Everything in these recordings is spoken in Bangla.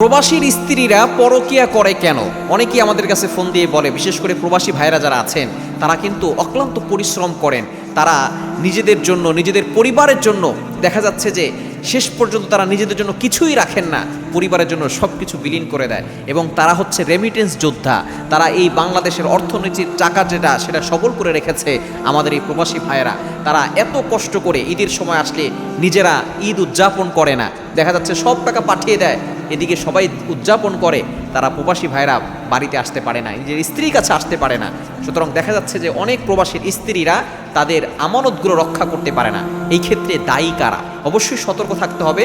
প্রবাসীর স্ত্রীরা পরকিয়া করে কেন? অনেকেই আমাদের কাছে ফোন দিয়ে বলে, বিশেষ করে প্রবাসী ভাইরা যারা আছেন তারা কিন্তু অক্লান্ত পরিশ্রম করেন। তারা নিজেদের জন্য, নিজেদের পরিবারের জন্য দেখা যাচ্ছে যে শেষ পর্যন্ত তারা নিজেদের জন্য কিছুই রাখেন না, পরিবারের জন্য সব কিছু বিলীন করে দেয়। এবং তারা হচ্ছে রেমিটেন্স যোদ্ধা। তারা এই বাংলাদেশের অর্থনীতির টাকা সেটা সবল করে রেখেছে আমাদের এই প্রবাসী ভাইয়েরা। তারা এত কষ্ট করে ঈদের সময় আসলে নিজেরা ঈদ উদযাপন করে না, দেখা যাচ্ছে সব টাকা পাঠিয়ে দেয়, এদিকে সবাই উদযাপন করে, তারা প্রবাসী ভাইরা বাড়িতে আসতে পারে না, নিজের স্ত্রীর কাছে আসতে পারে না। সুতরাং দেখা যাচ্ছে যে অনেক প্রবাসীর স্ত্রীরা তাদের আমানতগুলো রক্ষা করতে পারে না। এই ক্ষেত্রে দায়ী কারা? অবশ্যই সতর্ক থাকতে হবে।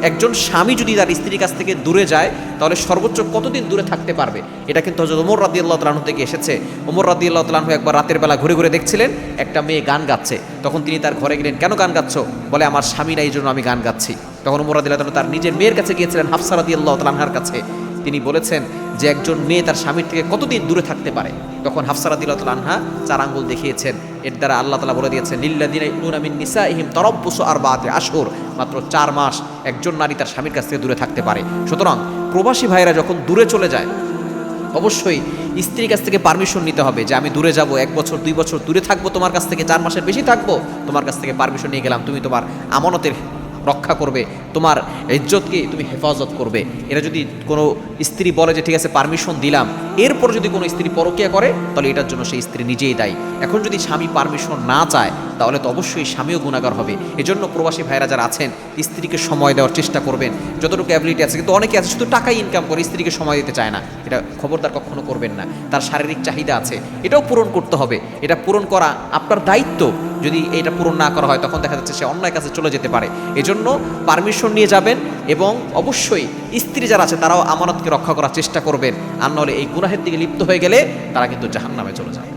একজন স্বামী যদি তার স্ত্রীর কাছ থেকে দূরে যায় তাহলে সর্বোচ্চ কতদিন দূরে থাকতে পারবে? এটা কিন্তু হযরত ওমর রাদিয়াল্লাহু তাআলা থেকে এসেছে। ওমর রাদিয়াল্লাহু তাআলা একবার রাতের বেলা ঘুরে ঘুরে দেখছিলেন একটা মেয়ে গান গাচ্ছে। তখন তিনি তার ঘরে গেলেন, কেন গান গাচ্ছ? বলে, আমার স্বামী নাই, এই জন্য আমি গান গাচ্ছি। তখন ওমর রাদিয়াল্লাহু তাআলা তার নিজের মেয়ের কাছে গিয়েছিলেন, হাফসা রাদিয়াল্লাহু তাআলার কাছে। তিনি বলেছেন যে একজন মেয়ে তার স্বামীর থেকে কতদিন দূরে থাকতে পারে? তখন হাফসা রাদিয়াল্লাহু তাআলা 4 আঙ্গুল দেখিয়েছেন। এর দ্বারা আল্লাহ তাআলা বলে দিয়েছেন, লিল্লাযিনা ইউনুনা মিন নিসাইহিম তারাব্বুসু আরবাআতি আশহুর, মাত্র 4 মাস একজন নারী তার স্বামীর কাছ থেকে দূরে থাকতে পারে। সুতরাং প্রবাসী ভাইয়েরা যখন দূরে চলে যায় অবশ্যই স্ত্রীর কাছ থেকে পারমিশন নিতে হবে যে আমি দূরে যাব, 1 বছর 2 বছর দূরে থাকবো, তোমার কাছ থেকে 4 মাসের বেশি থাকবো, তোমার কাছ থেকে পারমিশন নিয়ে গেলাম, তুমি তোমার আমানতের রক্ষা করবে, তোমার ইজ্জতকে তুমি হেফাজত করবে। এরা যদি কোনো স্ত্রী বলে যে ঠিক আছে পারমিশন দিলাম, এরপর যদি কোনো স্ত্রী পরকীয়া করে তাহলে এটার জন্য সেই স্ত্রী নিজেই দায়ী। এখন যদি স্বামী পারমিশন না চায় তাহলে তো অবশ্যই স্বামীও গুনাহগার হবে। এজন্য প্রবাসী ভাইরা যারা আছেন স্ত্রীকে সময় দেওয়ার চেষ্টা করবেন যতটুকু অ্যাবিলিটি আছে। কিন্তু অনেকে আছে শুধু টাকাই ইনকাম করে, স্ত্রীকে সময় দিতে চায় না। এটা খবরদার কখনো করবেন না। তার শারীরিক চাহিদা আছে, এটাও পূরণ করতে হবে। এটা পূরণ করা আপনার দায়িত্ব। যদি এটা পূরণ না করা হয় তখন দেখা যাচ্ছে সে অন্যায় কাছে চলে যেতে পারে। এজন্য পারমিশন নিয়ে যাবেন এবং অবশ্যই স্ত্রী যারা আছে তারাও আমানতকে রক্ষা করার চেষ্টা করবেন। আর নাহলে এই গুনাহের দিকে লিপ্ত হয়ে গেলে তারা কিন্তু জাহান্নামে চলে যায়।